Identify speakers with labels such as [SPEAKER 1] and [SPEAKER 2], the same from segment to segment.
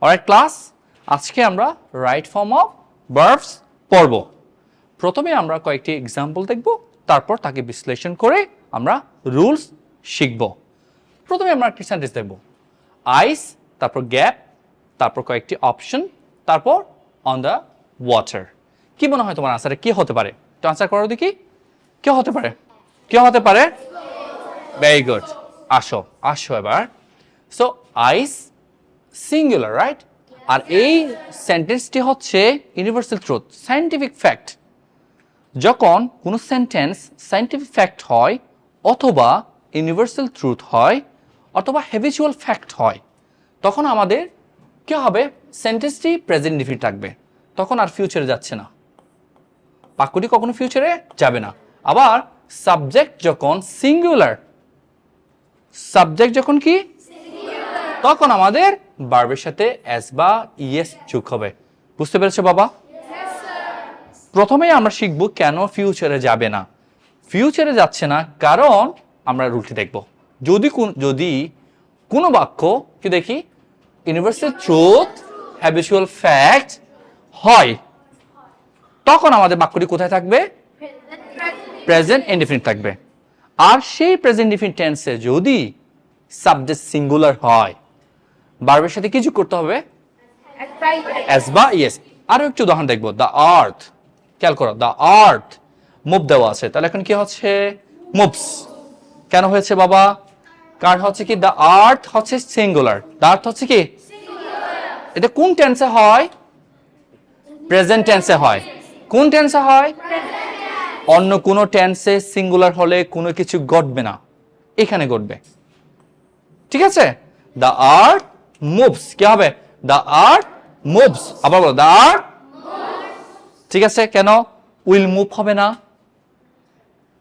[SPEAKER 1] Alright class, আজকে আমরা right form of verbs পড়ব। প্রথমে আমরা কয়েকটি এক্সাম্পল দেখব, তারপর তাকে বিশ্লেষণ করে আমরা রুলস শিখব। প্রথমে আমরা একটি সেন্টেন্স দেখব, আইস, তারপর গ্যাপ, তারপর কয়েকটি অপশন, তারপর অন দ্য ওয়াটার। কি মনে হয় তোমার আনসারে কি হতে পারে? একটু আনসার করো দেখি, কি হতে পারে? কি হতে পারে? ভেরি গুড, আসো আসো এবার। সো আইস সিঙ্গুলার, রাইট? আর এই সেন্টেন্সটি হচ্ছে ইউনিভার্সাল ট্রুথ, সায়েন্টিফিক ফ্যাক্ট। যখন কোনো সেন্টেন্স সায়েন্টিফিক ফ্যাক্ট হয়, অথবা ইউনিভার্সাল ট্রুথ হয়, অথবা হ্যাবিচুয়াল ফ্যাক্ট হয়, তখন আমাদের কি হবে? সেন্টেন্সটি প্রেজেন্ট ইনডিফিনিট থাকবে, তখন আর ফিউচারে যাচ্ছে না, বাক্যটি কখনো ফিউচারে যাবে না। আবার সাবজেক্ট যখন সিঙ্গুলার, সাবজেক্ট যখন কি তখন আমাদের ভার্বের সাথে এস বা ইএস যোগ হবে। বুঝতে পেরেছো বাবা? প্রথমেই আমরা শিখব কেন ফিউচারে যাবে না। ফিউচারে যাচ্ছে না কারণ আমরা রুলটি দেখব। যদি কোনো বাক্য কি দেখি ইউনিভার্সাল ট্রুথ, হ্যাবিচুয়াল ফ্যাক্ট হয়, তখন আমাদের বাক্যটি কোথায় থাকবে? প্রেজেন্ট ইনডিফিনিট থাকবে। আর সেই প্রেজেন্ট ইনডিফিনিট টেন্সে যদি সাবজেক্ট সিঙ্গুলার হয়, ভার্বের সাথে কি যোগ করতে হবে? এস বা ইএস। আরো একটু উদাহরণ দেখব, দ্য আর্থ। খেয়াল করো, দ্য আর্থ মুভ দেওয়া আছে, তাহলে এখন কি হচ্ছে? মুভস। কেন হয়েছে বাবা? কারণ হচ্ছে কি দ্য আর্থ হচ্ছে সিঙ্গুলার, দ্য আর্থ হচ্ছে কি এটা কোন টেন্সে হয়? প্রেজেন্ট টেন্সে হয়। কোন টেন্সে হয়? অন্য কোনো টেন্সে সিঙ্গুলার হলে কোনো কিছু ঘটবে না, এখানে ঘটবে। ঠিক আছে? দ্য আর্থ মুভস, কি হবে? The earth moves. আবার বলো, দ্য আর্থ। ঠিক আছে, কেন উইল মুভ হবে না?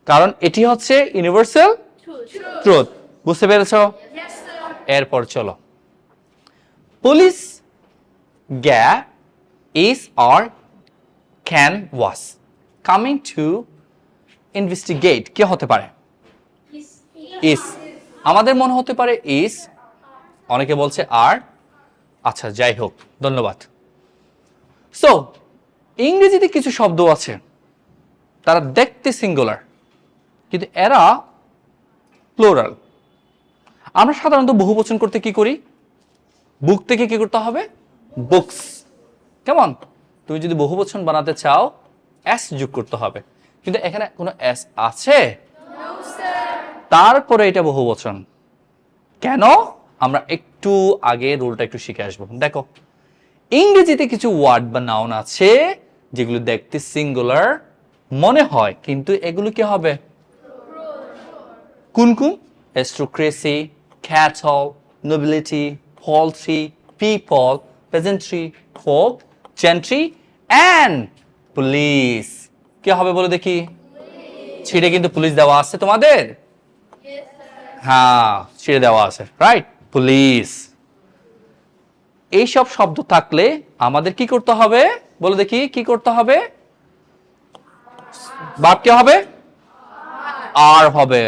[SPEAKER 1] কারণ এটি হচ্ছে ইউনিভার্সাল ট্রুথ। বুঝতে পেরেছো? এরপর চলো, police gap is or can was coming to investigate। কি হতে পারে? is। আমাদের মনে হতে পারে is, অনেকে বলছে আর। আচ্ছা, যাই হোক, ধন্যবাদ। সো ইংরেজিতে কিছু শব্দ আছে, তারা দেখতে সিঙ্গুলার কিন্তু এরা প্লুরাল। আমরা সাধারণত বহুবচন করতে কি করি? বুক থেকে কি করতে হবে? বুকস। কেমন? তুমি যদি বহুবচন বানাতে চাও এস যোগ করতে হবে, কিন্তু এখানে কোনো এস আছে? তারপরে এটা বহুবচন। কেন? আমরা একটু আগে রুলটা একটু শিখে আসবো। দেখো, ইংরেজিতে কিছু ওয়ার্ড বা নাউন আছে যেগুলো দেখতে সিঙ্গুলার মনে হয়, কিন্তু এগুলো কি হবে? কোন কোন? Aristocracy, cattle, nobility, poultry, people, peasantry, folk, gentry and police. কি হবে বলে দেখি? ছিঁড়ে কিন্তু পুলিশ দেওয়া আছে তোমাদের। হ্যাঁ, ছিঁড়ে দেওয়া আছে, রাইট? পুলিশ। এইসব শব্দ থাকলে আমাদের কি করতে হবে বলে দেখি? কি করতে হবে? ভার্ব কি হবে? আর হবে।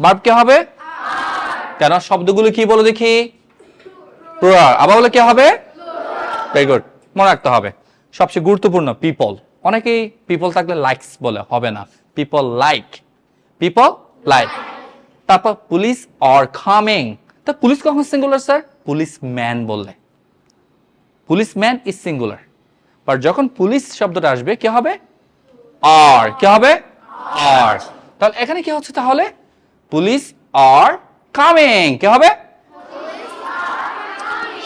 [SPEAKER 1] ভার্ব কি হবে? কেন? শব্দগুলো কি বলে দেখি? প্লুরাল। আবার বলে কি হবে? ভেরি গুড, মনে রাখতে হবে। সবচেয়ে গুরুত্বপূর্ণ পিপল। অনেকেই পিপল থাকলে লাইকস বলে, হবে না, পিপল লাইক, পিপল লাইক। তারপর পুলিশ আর কামিং। তা পুলিশ কখন সিঙ্গুলার স্যার? পুলিশ ম্যান বললে, police man is singular. But যখন পুলিশ শব্দটা আসবে কি হবে? আর। কি হবে? আর। তাহলে এখানে কি হচ্ছে তাহলে? Police are coming. কি হবে?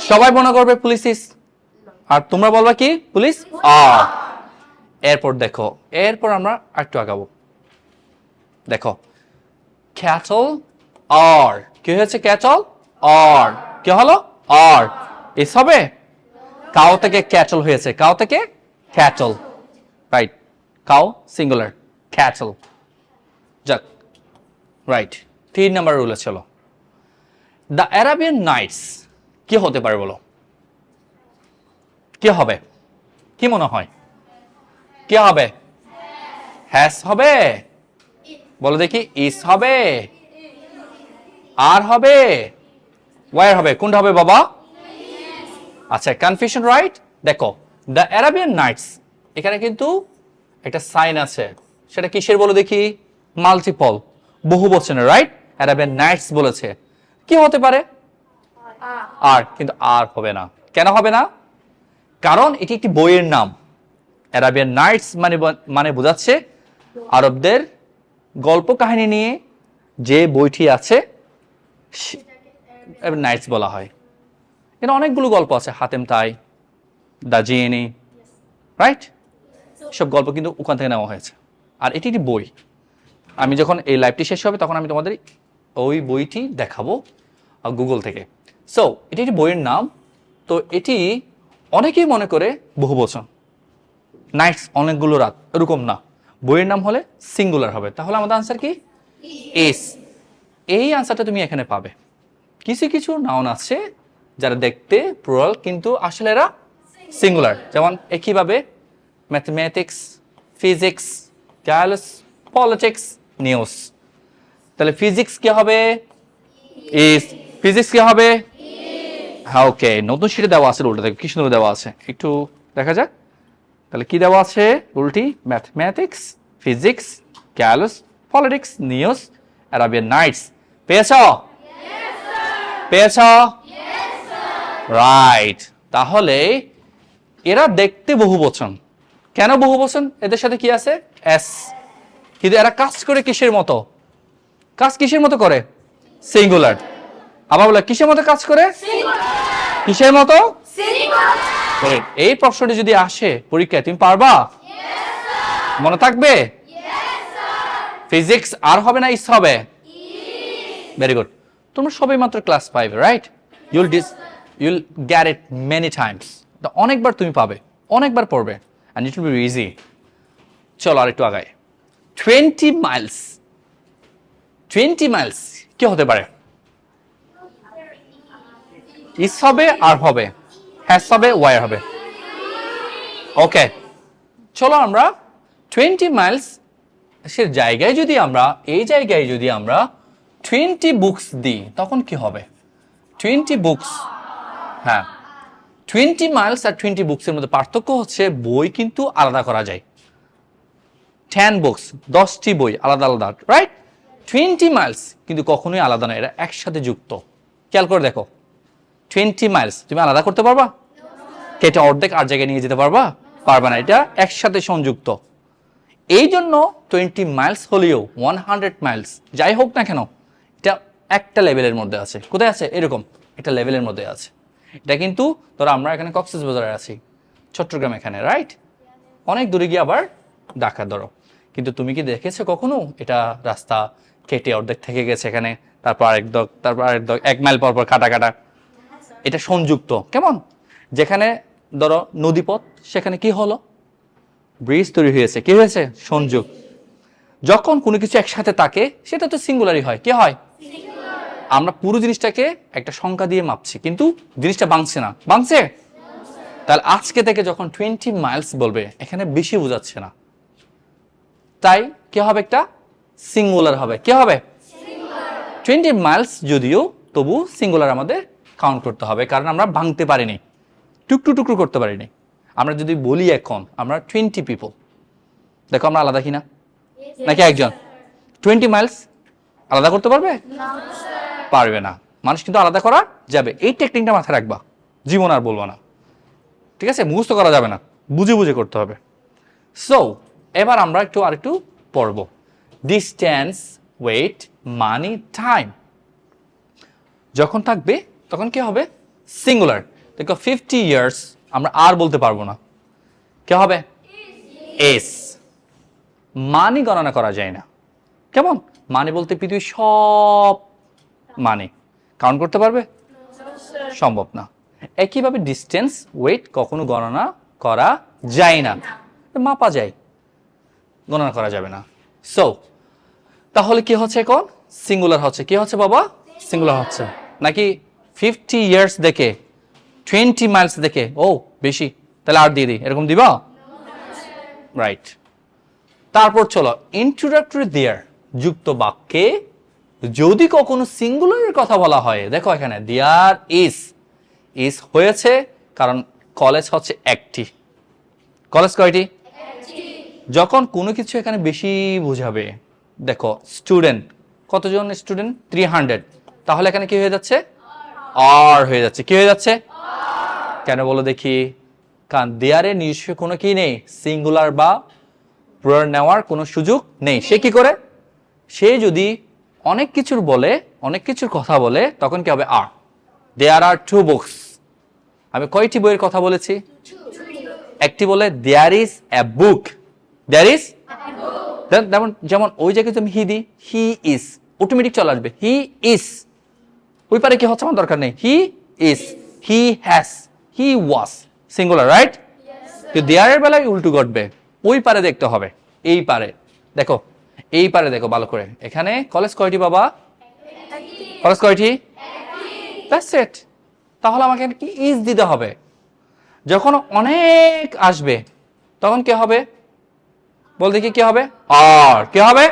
[SPEAKER 1] সবাই মনে করবে পুলিশ ইজ, আর তোমরা বলবা কি? পুলিশ আর। এরপর দেখো, এরপর আমরা একটু আগাবো। দেখো, ক্যাটল আর। কি হয়েছে? ক্যাটল আর। কি হলো? আর। এস হবে? কাউ থেকে ক্যাটল হয়েছে, কাউ থেকে cattle, right? Cow singular, cattle. যাক, রাইট। 3 নাম্বার রুলে চলো, দ্য অ্যারাবিয়ান নাইটস। কি হতে পারে বলো? কি হবে? কি মনে হয়? কি হবে? হ্যাস হবে? বলো দেখি। ইস হবে? আর হবে? ওয়ার হবে? কোনটা হবে বাবা? আচ্ছা, কনফিউশন রাইট। দেখো, দ্য অ্যারাবিয়ান নাইটস, এখানে কিন্তু একটা সাইন আছে, সেটা কিসের বলো দেখি? মাল্টিপল, বহু বচনের, রাইট? অ্যারাবিয়ান নাইটস বলেছে, কি হতে পারে? আর, কিন্তু আর হবে না। কেন হবে না? কারণ এটি একটি বইয়ের নাম। অ্যারাবিয়ান নাইটস মানে বোঝাচ্ছে আরবদের গল্প কাহিনী নিয়ে যে বইটি আছে নাইটস বলা হয়। এখানে অনেকগুলো গল্প আছে, হাতেম তাই, দা জিনি, রাইট? সব গল্প কিন্তু ওখান থেকে নেওয়া হয়েছে। আর এটি একটি বই। আমি যখন এই লাইভটি শেষ হবে তখন আমি তোমাদের ওই বইটি দেখাবো গুগল থেকে। সো এটি একটি বইয়ের নাম। তো এটি অনেকেই মনে করে বহুবচন, নাইটস অনেকগুলো রাত, এরকম না। বইয়ের নাম হলে সিঙ্গুলার হবে। তাহলে আমাদের আনসার কি? এস। এই আনসারটা তুমি এখানে পাবে। কিছু কিছু নাউন আছে যারা দেখতে প্লুরাল কিন্তু আসলে এরা সিঙ্গুলার, যেমন একইভাবে mathematics, physics, calls, politics, news. তাহলে ফিজিক্স কি হবে? ইস। ফিজিক্স কি হবে? হ্যাঁ, ওকে। নতুন শিটে দেওয়া আছে, উল্টা দেখো কি সুন্দর দেওয়া আছে, একটু দেখা যাক। তাহলে কি দেওয়া আছে উল্টি? Mathematics, physics, calls, politics, news, Arabian nights. পেয়েছ? পেয়েছ? রাইট। তাহলে এরা দেখতে বহুবচন। কেন বহুবচন? এদের সাথে কি আছে? এস। কিন্তু এরা কাজ করে কিসের মতো? কাজ কিসের মতো করে? সিঙ্গুলার। আবার বলে কিসের মতো কাজ করে? কিসের মতো? এই প্রশ্নটি যদি আসে পরীক্ষায়, তুমি পারবা? মনে থাকবে? ফিজিক্স আর হবে না ইস হবে? Very good. তোমরা সবাই মাত্র class 5, right? You'll get it many times. অনেকবার তুমি পাবে, অনেকবার পড়বে, and it will be easy. চলো আর একটু আগাই। 20 মাইলস। 20 মাইলস কি হতে পারে? ইস হবে আর হবে, হ্যাস হবে, ওয়ার হবে। ওকে, চলো আমরা 20 মাইলস সে জায়গায় যদি আমরা, এই জায়গায় যদি আমরা 20 বুকস দিই তখন কি হবে? 20 বুকস, হ্যাঁ। 20 মাইলস আর 20 বুকসের মধ্যে পার্থক্য হচ্ছে বই কিন্তু আলাদা করা যায়। 10 বুকস, 10টি বই আলাদা আলাদা, রাইট? 20 মাইলস কিন্তু কখনোই আলাদা নয়, এরা একসাথে যুক্ত। খেয়াল করে দেখো, 20 মাইলস তুমি আলাদা করতে পারবা? কেটে অর্ধেক আর জায়গায় নিয়ে যেতে পারবা? পারবা না, এটা একসাথে সংযুক্ত। এই জন্য 20 মাইলস হলেও 100 মাইলস যাই হোক না কেন, এটা একটা লেভেলের মধ্যে আছে। কোথায় আছে? এরকম একটা লেভেলের মধ্যে আছে। এটা কিন্তু ধরো আমরা এখানে কক্সবাজারে আছি, চট্টগ্রাম এখানে, রাইট? অনেক দূরে গিয়ে আবার ঢাকা ধরো। কিন্তু তুমি কি দেখেছো কখনো এটা রাস্তা কেটে অর্ধেক থেকে গেছে এখানে, তারপর আরেক দক, তারপর আরেক দক, 1 মাইল পর পর কাটা কাটা। এটা সংযুক্ত। কেমন? যেখানে ধরো নদীপথ, সেখানে কি হলো? ব্রিজ তৈরি হয়েছে। কি হয়েছে? সংযোগ। যখন কোনো কিছু একসাথে থাকে সেটা তো সিঙ্গুলারই হয়। কি হয়? আমরা পুরো জিনিসটাকে একটা সংখ্যা দিয়ে মাপছি, কিন্তু জিনিসটা ভাঙছে না। ভাঙছে? তাহলে আজকে থেকে যখন 20 মাইলস বলবে, এখানে বেশি বোঝাচ্ছে না, তাই কি হবে? একটা সিঙ্গুলার হবে। কি হবে? 20 মাইলস যদিও তবু সিঙ্গুলার আমাদের কাউন্ট করতে হবে, কারণ আমরা ভাঙতে পারিনি, টুকরো টুকরো করতে পারিনি। আমরা যদি বলি এখন আমরা 20 পিপল, দেখো আমরা আলাদা কিনা? নাকি একজন? 20 মাইলস আলাদা করতে পারবে? পারবে না। মানুষ কিন্তু আলাদা করা যাবে। এই টেকনিকটা মাথায় রাখবা, জীবন আর বলবো না, ঠিক আছে? মুখস্থ করা যাবে না, বুঝে বুঝে করতে হবে। সো এবার আমরা আরেকটু পড়ব। ডিস্টেন্স, ওয়েট, মানি, টাইম যখন থাকবে তখন কি হবে? সিঙ্গুলার। দেখো 50 ইয়ার্স আমরা আর বলতে পারবো না, কি হবে? এস। মানি গণনা করা যায় না। কেমন? মানি বলতে পৃথিবীর সব মানি কাউন্ট করতে পারবে? সম্ভব না। একইভাবে ডিস্টেন্স, ওয়েট কখনো গণনা করা যায় না, মাপা যায়, গণনা করা যাবে না। সো তাহলে কি হচ্ছে এখন? সিঙ্গুলার হচ্ছে। কি হচ্ছে বাবা? সিঙ্গুলার হচ্ছে। নাকি 50 ইয়ার্স দেখে 20 মাইলস দেখে ও বেশি, তাহলে আর দিয়ে দিই, এরকম দিবা? রাইট। তারপর চলো ইন্ট্রোডাক্টরি দেয়ার যুক্ত বাক্যে যদি কখনো সিঙ্গুলারের কথা বলা হয়, দেখো এখানে দেয়ার ইজ হয়েছে কারণ কলেজ হচ্ছে একটি। কলেজ কয়টি? যখন কোনো কিছু এখানে বেশি বোঝাবে, দেখো স্টুডেন্ট, কতজন স্টুডেন্ট? 300, তাহলে এখানে কি হয়ে যাচ্ছে? আর হয়ে যাচ্ছে। কি হয়ে যাচ্ছে? কেন বলো দেখি? কারণ দেয়ারে নিজস্ব কোনো কি নেই, সিঙ্গুলার বা প্লুরাল নেওয়ার কোনো সুযোগ নেই। সে কি করে? সে যদি অনেক কিছুর বলে, অনেক কিছুর কথা বলে, তখন কি হবে? আর। দেয়ার আর 2 বুকস। আমি কয়টি বইয়ের কথা বলেছি? একটি বলে there is a book. There is, যেমন ওই জায়গায় তুমি হি দি, হি ইজ, অটোমেটিক চলে আসবে হি ইজ। ওই পারে কি হচ্ছে আমার দরকার নেই। He is, he has, he was, singular, right? কিন্তু দেয়ারের বেলায় উল্টো ঘটবে। ওই পারে দেখতে হবে, এই পারে দেখো, এই পারে দেখো ভালো করে। এখানে কলেজ কয়টি বাবা? কলেজ কয়টি? That's it. তাহলে আমাকে কি ইজ দিতে হবে। যখন অনেক আসবে তখন কি হবে? বল দেখি কি হবে? আর। কি হবে?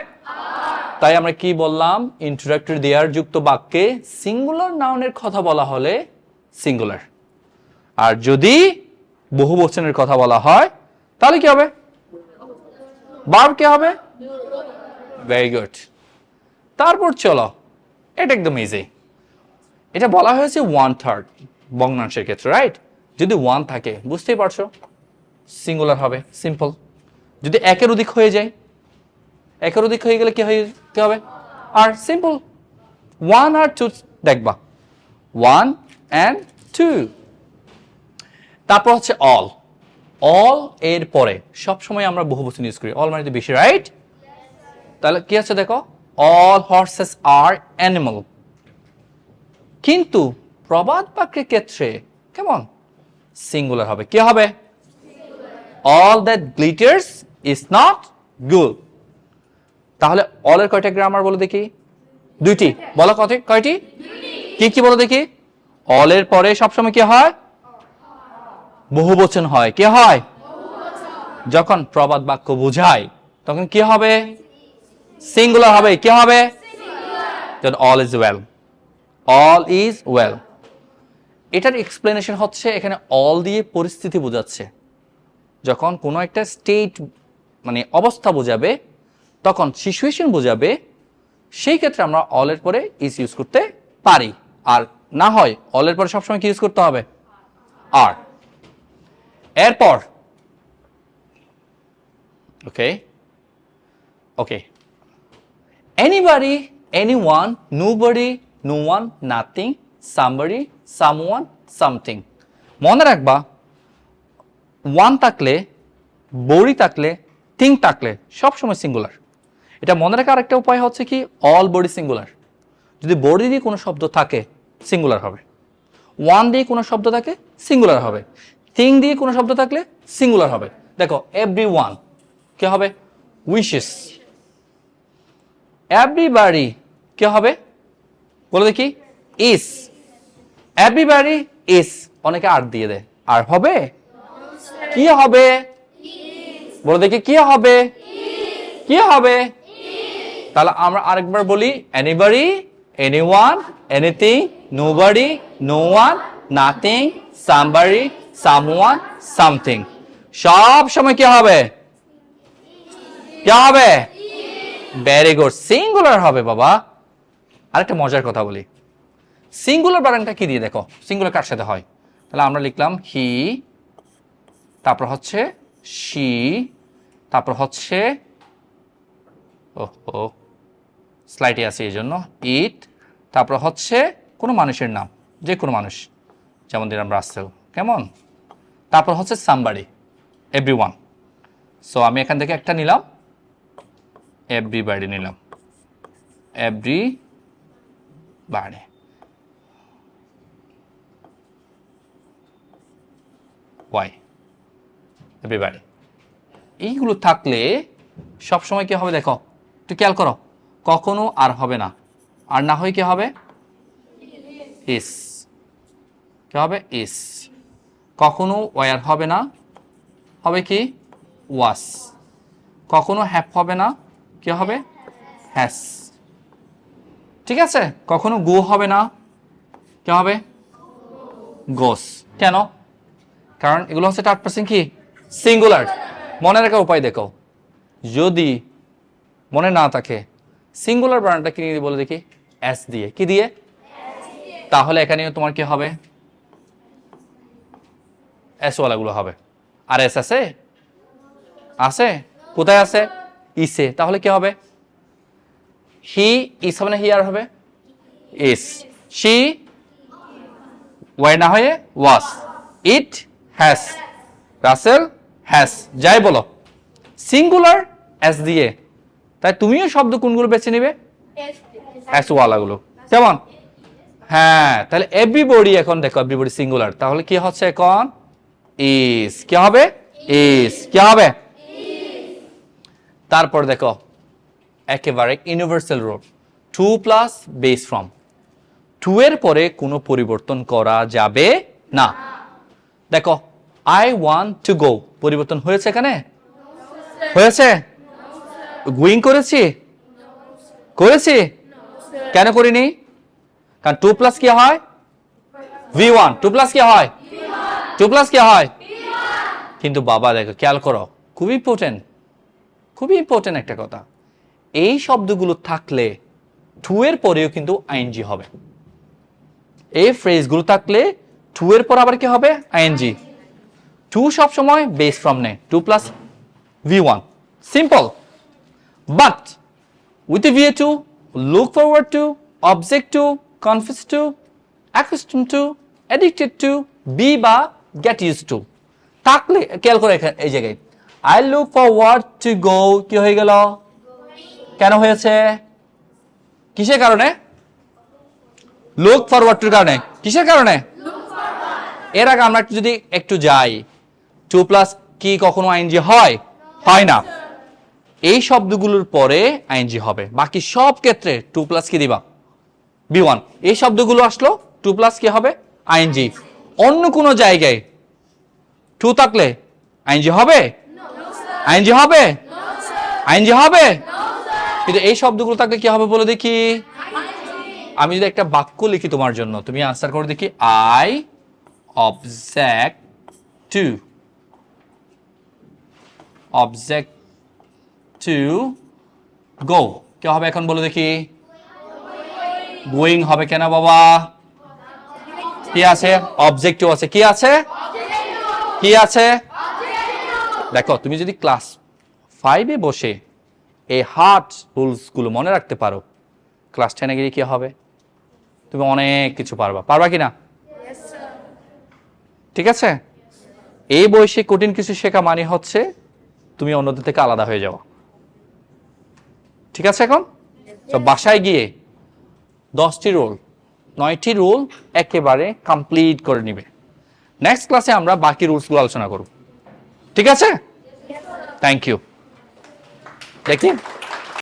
[SPEAKER 1] তাই আমরা কি বললাম? ইন্ট্রোডাক্টরি দেয়ার যুক্ত বাক্যে সিঙ্গুলার নাউনের কথা বলা হলে সিঙ্গুলার, আর যদি বহুবচনের কথা বলা হয় তাহলে কি হবে? ভার্ব কি হবে? Very good. তারপর চলো, এটা একদম ইজি। এটা বলা হয়েছে 1/3 ভগ্নাংশের ক্ষেত্রে, রাইট? যদি 1 থাকে বুঝতেই পারছো সিঙ্গুলার হবে, সিম্পল। যদি একের অধিক হয়ে যায়, একের অধিক হয়ে গেলে কি হবে? আর, সিম্পল। 1 আর 2 দেখবা, 1 and 2। তারপর হচ্ছে অল। অল এর পরে সবসময় আমরা বহুবচন ইউজ করি, অল মানে বেশি, রাইট? তাহলে কি আছে দেখো, অল হর্সেস আর অ্যানিমাল। কিন্তু প্রবাদ বাক্যের ক্ষেত্রে কেমন? সিঙ্গুলার হবে। কি হবে? All that glitters is not gold. তাহলে অলের কয়টা গ্রামার বলো দেখি? 2টি। বলো কয়টি? কি কি বলো দেখি? অলের পরে সবসময় কি হয়? বহুবচন হয়। কি হয়? যখন প্রবাদ বাক্য বোঝায় তখন কি হবে? সিঙ্গুলার হবে। কি হবে? All is well. All is well. এটার এক্সপ্লেনেশন হচ্ছে এখানে অল দিয়ে পরিস্থিতি বোঝাচ্ছে। যখন কোনো একটা স্টেট মানে অবস্থা বোঝাবে, তখন সিচুয়েশন বোঝাবে, সেই ক্ষেত্রে আমরা অলের পরে ইজ ইউজ করতে পারি। আর না হয় অলের পরে সবসময় কি ইউজ করতে হবে? আর। এরপর okay okay, anybody, anyone, nobody, no one, nothing, somebody, someone, something. মনে রাখবা, ওয়ান থাকলে, বডি থাকলে, থিং থাকলে সবসময় সিঙ্গুলার। এটা মনে রাখার আরেকটা উপায় হচ্ছে কি, অল বডি সিঙ্গুলার। যদি বডি দিয়ে কোনো শব্দ থাকে সিঙ্গুলার হবে, ওয়ান দিয়ে কোনো শব্দ থাকে সিঙ্গুলার হবে, থিং দিয়ে কোনো শব্দ থাকলে সিঙ্গুলার হবে। দেখো, এভরি ওয়ান কি হবে? উইশেস। এভরিবডি কি হবে? বলে দেখি? ইস। এভরিবডি ইস। অনেকে আর দিয়ে দেয়, আর হবে? কি হবে? বলে দেখি কি হবে? কি হবে? তাহলে আমরা আরেকবার বলি, anybody, anyone, anything, nobody, no one, nothing, somebody, someone, something. সব সময় কি হবে? কি হবে? ভেরি গুড, সিঙ্গুলার হবে বাবা। আরেকটা মজার কথা বলি, সিঙ্গুলার বানানটা কি দিয়ে দেখো? সিঙ্গুলার কার সাথে হয়? তাহলে আমরা লিখলাম হি, তারপর হচ্ছে শি, তারপর হচ্ছে ও স্লাইটে আছে এই জন্য ইট, তারপর হচ্ছে কোনো মানুষের নাম, যে কোনো মানুষ, যেমন দিলাম রাসেল, কেমন? তারপর হচ্ছে সামবাডি, এভরিওয়ান। সো আমি এখান থেকে একটা নিলাম, এভরিবডি নিলাম, এভরিবডি। ওয়াই? এভরিবডি। এইগুলো থাকলে সবসময় কি হবে দেখো, একটু খেয়াল করো, কখনো আর হবে না, আর না হয় কি হবে? ইস। কি হবে? ইস। কখনো ওয়ার হবে না, হবে কি? ওয়াস। কখনো হ্যাপ হবে না, কি হবে? হ্যাস। ঠিক আছে? কখনো গো হবে না, কি হবে? গোস। কেন? কারণ এগুলো হচ্ছে থার্ড পারসন কি সিঙ্গুলার। মনে রাখার উপায় দেখো, যদি মনে না থাকে সিঙ্গুলার বানানটা কি দিয়ে বলে দেখি, এস দিয়ে। কি দিয়ে? তাহলে এখানে তোমার কি হবে, এস ওয়ালাগুলো হবে। আর এস আছে আছে কোথায় আছে? ইসে। তাহলে কি হবে? হি ইস হবে না হি আর হবে ইস। শি ওয়াই না হয়ে was. It has. Russell has. যাই বলো সিঙ্গুলার এস দিয়ে, তাই তুমিও শব্দ কোনগুলো বেছে নিবে? এস ওয়ালাগুলো। কেমন? হ্যাঁ, তাহলে এভরিবডি এখন দেখো এভরিবডি সিঙ্গুলার, তাহলে কি হচ্ছে এখন ইজ। কি হবে? ইজ। কি হবে? তারপর দেখো একেবারে universal rule, to plus base form. To এর পরে কোনো পরিবর্তন করা যাবে না। দেখো আই ওয়ান্ট টু গো, পরিবর্তন হয়েছে এখানে? হয়েছে? গোয়িং করেছি? করেছি? কেন করিনি? কারণ টু প্লাস কি হয়? V1। টু প্লাস কি হয়? টু প্লাস কি হয়? কিন্তু বাবা দেখো খেয়াল করো, খুবই ইম্পর্টেন্ট, খুবই ইম্পর্টেন্ট একটা কথা, এই শব্দগুলো থাকলে টু এর পরেও কিন্তু আইএনজি হবে। এই ফ্রেজগুলো থাকলে টু এর পর আবার কি হবে? আইএনজি। টু সবসময় বেস ফ্রম নেয়, to plus V1, simple. But with VA2, look forward to, object to, confess to, accustomed to, addicted to, be বা get used to থাকলে খেয়াল করে এই জায়গায় I look forward to go কি হয়ে গেল? কেন হয়েছে? কিসের কারণে? look forward to কারণে। কিসের কারণে? এর আগে আমরা যদি একটু যাই, টু প্লাস কি কখনো আইএনজি হয়? হয় না। এই শব্দগুলোর পরে আইএনজি হবে, বাকি সব ক্ষেত্রে টু প্লাস কি দিবা? V1। এই শব্দগুলো আসলো টু প্লাস কি হবে? আইএনজি। অন্য কোনো জায়গায় টু থাকলে আইএনজি হবে? আইএনজি হবে? আইএনজি হবে? কিন্তু এই শব্দগুলো থাকলে কি হবে বলে দেখি? আমি যদি একটা বাক্য লিখি তোমার জন্য, তুমি আনসার করে দেখি। I object to, object to go, কি হবে এখন বলে দেখি? গোয়িং হবে। কেন বাবা? কি আছে? অবজেক্টিভ আছে। কি আছে? কি আছে? দেখো তুমি যদি ক্লাস 5-এ বসে এই হার্ড রুলস গুলো মনে রাখতে পারো, ক্লাস 10-এ গিয়ে কি হবে? তুমি অনেক কিছু পারবা। পারবা কি না? ঠিক আছে? এই বয়সে কঠিন কিছু শেখা মানে হচ্ছে তুমি অন্যদের থেকে আলাদা হয়ে যাওয়া। ঠিক আছে? এখন তো বাসায় গিয়ে 10টি রুল, 9টি রুল একেবারে কমপ্লিট করে নিবে। নেক্সট ক্লাসে আমরা বাকি রুলসগুলো আলোচনা করব। ঠিক আছে? Thank you. দেখি